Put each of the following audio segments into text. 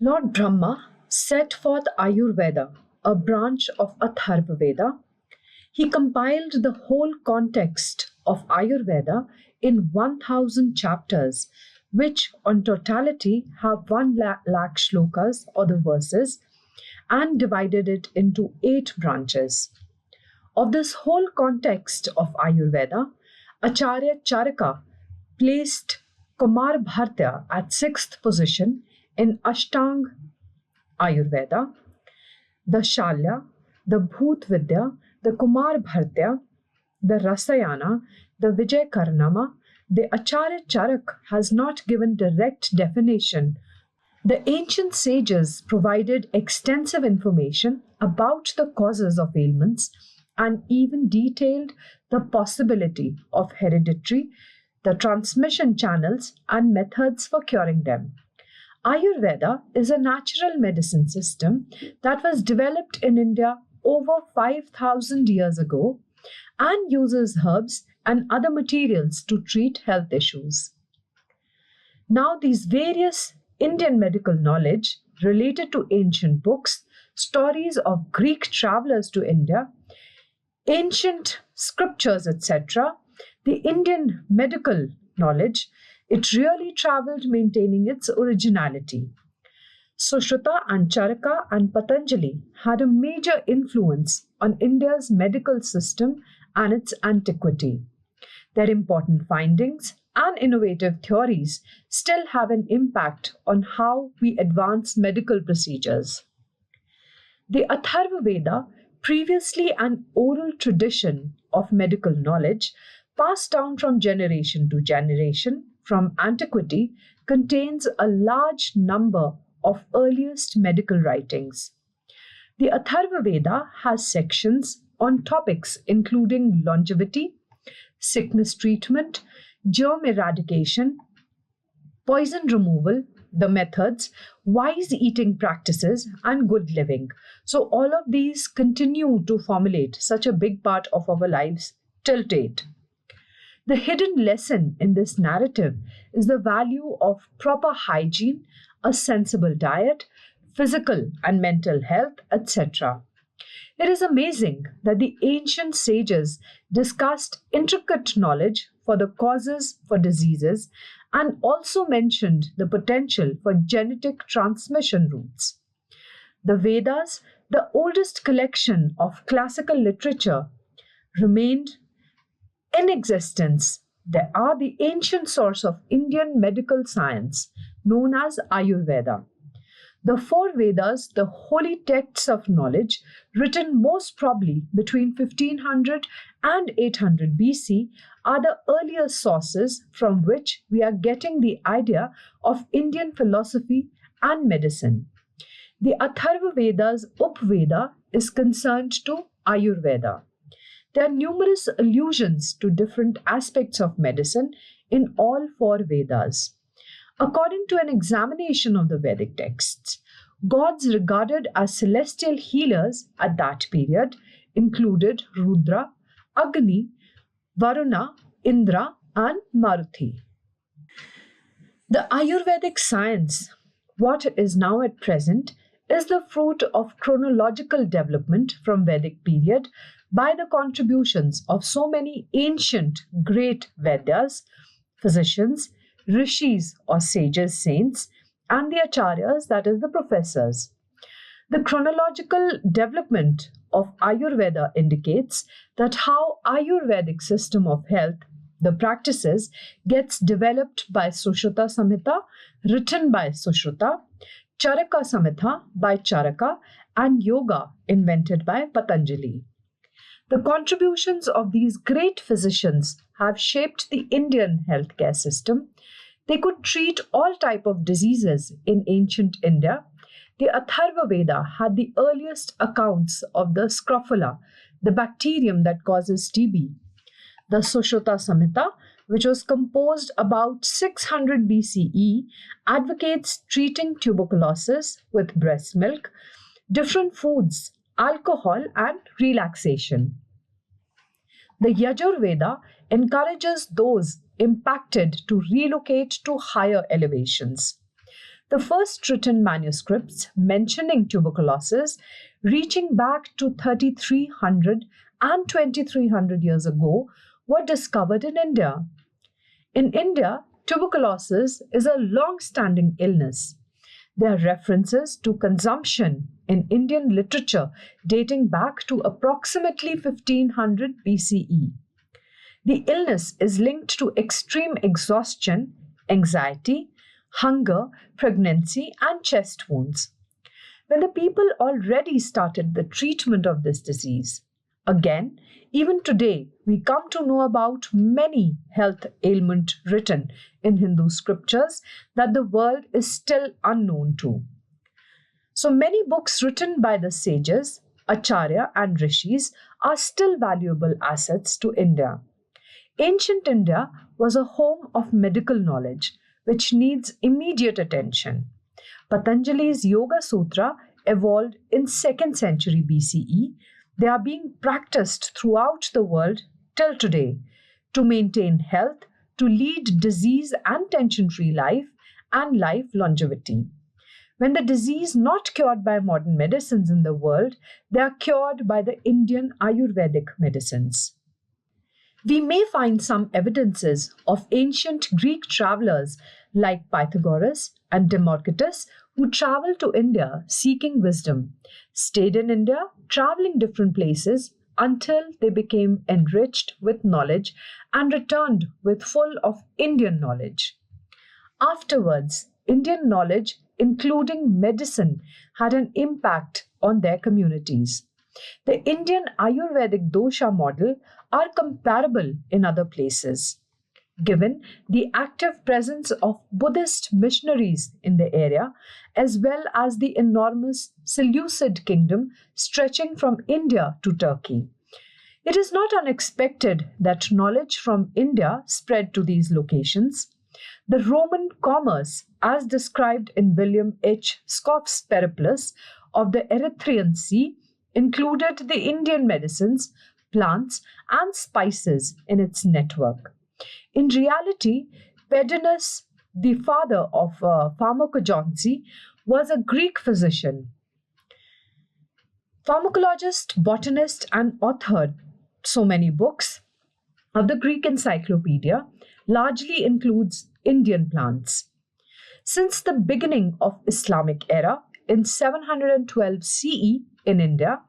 Lord Brahma set forth Ayurveda, a branch of Atharva Veda. He compiled the whole context of Ayurveda in 1000 chapters, which on totality have 1 lakh shlokas or the verses, and divided it into 8 branches. Of this whole context of Ayurveda, Acharya Charaka placed Kumar Bhartia at 6th position in Ashtang Ayurveda, the Shalya, the Bhut Vidya, the Kumar Bhartia, the Rasayana, the Vijay Karnama. The Acharya Charak has not given direct definition. The ancient sages provided extensive information about the causes of ailments and even detailed the possibility of hereditary, the transmission channels, and methods for curing them. Ayurveda is a natural medicine system that was developed in India over 5,000 years ago and uses herbs and other materials to treat health issues. Now, these various Indian medical knowledge related to ancient books, stories of Greek travelers to India, ancient scriptures, etc., the Indian medical knowledge, it really traveled maintaining its originality. Sushruta and Charaka and Patanjali had a major influence on India's medical system and its antiquity. Their important findings and innovative theories still have an impact on how we advance medical procedures. The Atharva Veda, previously an oral tradition of medical knowledge passed down from generation to generation from antiquity, contains a large number of earliest medical writings. The Atharva Veda has sections on topics including longevity, sickness treatment, germ eradication, poison removal, the methods, wise eating practices, and good living. So, all of these continue to formulate such a big part of our lives till date. The hidden lesson in this narrative is the value of proper hygiene, a sensible diet, physical and mental health, etc. It is amazing that the ancient sages discussed intricate knowledge for the causes for diseases and also mentioned the potential for genetic transmission routes. The Vedas, the oldest collection of classical literature, remained in existence. They are the ancient source of Indian medical science known as Ayurveda. The 4 Vedas, the holy texts of knowledge, written most probably between 1500 and 800 BC, are the earliest sources from which we are getting the idea of Indian philosophy and medicine. The Atharva Veda's Upveda is concerned to Ayurveda. There are numerous allusions to different aspects of medicine in all 4 Vedas. According to an examination of the Vedic texts, gods regarded as celestial healers at that period included Rudra, Agni, Varuna, Indra, and Maruti. The Ayurvedic science, what is now at present, is the fruit of chronological development from Vedic period by the contributions of so many ancient great Vedas, physicians, rishis or sages, saints, and the acharyas, that is, the professors. The chronological development of Ayurveda indicates that how Ayurvedic system of health, the practices, gets developed by Sushruta Samhita, written by Sushruta, Charaka Samhita by Charaka, and Yoga, invented by Patanjali. The contributions of these great physicians have shaped the Indian healthcare system. They could treat all type of diseases in ancient India. The Atharva Veda had the earliest accounts of the scrofula, the bacterium that causes TB. The Sushruta Samhita, which was composed about 600 BCE, advocates treating tuberculosis with breast milk, different foods, alcohol, and relaxation. The Yajur Veda encourages those impacted to relocate to higher elevations. The first written manuscripts mentioning tuberculosis, reaching back to 3300 and 2300 years ago, were discovered in India. In India, tuberculosis is a long standing illness. There are references to consumption in Indian literature dating back to approximately 1500 BCE. The illness is linked to extreme exhaustion, anxiety, hunger, pregnancy, and chest wounds. When the people already started the treatment of this disease, again, even today, we come to know about many health ailments written in Hindu scriptures that the world is still unknown to. So many books written by the sages, acharya, and rishis are still valuable assets to India. Ancient India was a home of medical knowledge which needs immediate attention. Patanjali's Yoga Sutra evolved in 2nd century BCE. They are being practiced throughout the world till today to maintain health, to lead disease and tension-free life, and life longevity. When the disease not cured by modern medicines in the world, they are cured by the Indian Ayurvedic medicines. We may find some evidences of ancient Greek travelers like Pythagoras and Democritus who traveled to India seeking wisdom, stayed in India, traveling different places until they became enriched with knowledge and returned with full of Indian knowledge. Afterwards, Indian knowledge, including medicine, had an impact on their communities. The Indian Ayurvedic dosha model are comparable in other places. Given the active presence of Buddhist missionaries in the area, as well as the enormous Seleucid kingdom stretching from India to Turkey, it is not unexpected that knowledge from India spread to these locations. The Roman commerce, as described in William H. Scott's Periplus of the Erythraean Sea, included the Indian medicines, plants, and spices in its network. In reality, Pedinus, the father of pharmacogenesis, was a Greek physician, pharmacologist, botanist, and authored so many books of the Greek encyclopedia, largely includes Indian plants. Since the beginning of Islamic era in 712 CE in India,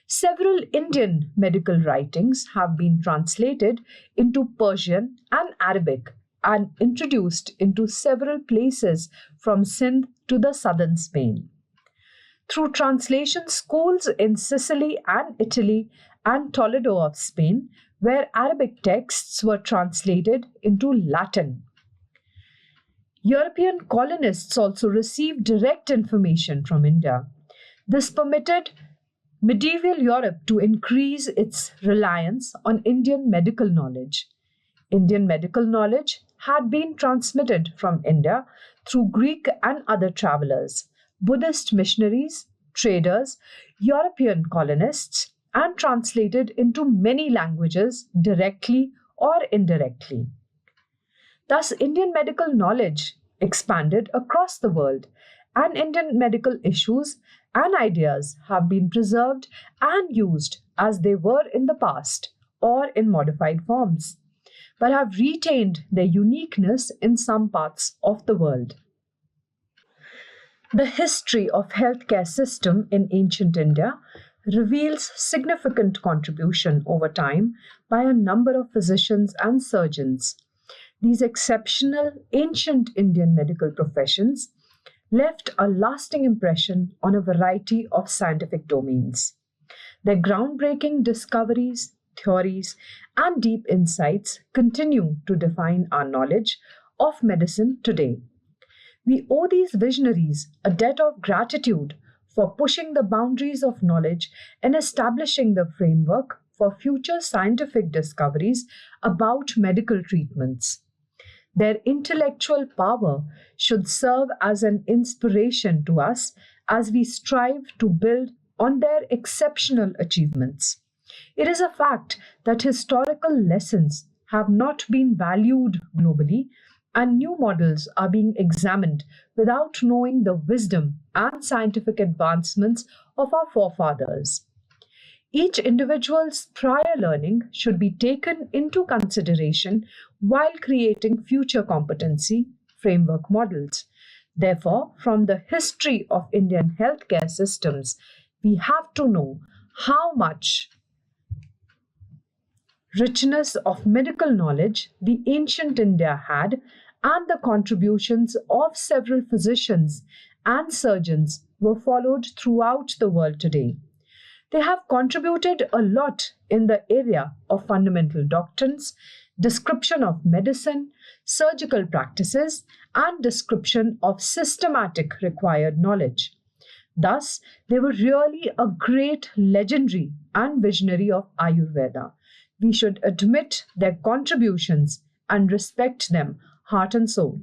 several Indian medical writings have been translated into Persian and Arabic and introduced into several places from Sindh to the southern Spain. Through translation schools in Sicily and Italy and Toledo of Spain, where Arabic texts were translated into Latin. European colonists also received direct information from India. This permitted medieval Europe to increase its reliance on Indian medical knowledge. Indian medical knowledge had been transmitted from India through Greek and other travelers, Buddhist missionaries, traders, European colonists, and translated into many languages directly or indirectly. Thus, Indian medical knowledge expanded across the world, and Indian medical issues and ideas have been preserved and used as they were in the past or in modified forms, but have retained their uniqueness in some parts of the world. The history of healthcare system in ancient India reveals significant contribution over time by a number of physicians and surgeons. These exceptional ancient Indian medical professions left a lasting impression on a variety of scientific domains. Their groundbreaking discoveries, theories, and deep insights continue to define our knowledge of medicine today. We owe these visionaries a debt of gratitude for pushing the boundaries of knowledge and establishing the framework for future scientific discoveries about medical treatments. Their intellectual power should serve as an inspiration to us as we strive to build on their exceptional achievements. It is a fact that historical lessons have not been valued globally and new models are being examined without knowing the wisdom and scientific advancements of our forefathers. Each individual's prior learning should be taken into consideration while creating future competency framework models. Therefore, from the history of Indian healthcare systems, we have to know how much richness of medical knowledge the ancient India had and the contributions of several physicians and surgeons were followed throughout the world today. They have contributed a lot in the area of fundamental doctrines, description of medicine, surgical practices, and description of systematic required knowledge. Thus, they were really a great legendary and visionary of Ayurveda. We should admit their contributions and respect them heart and soul.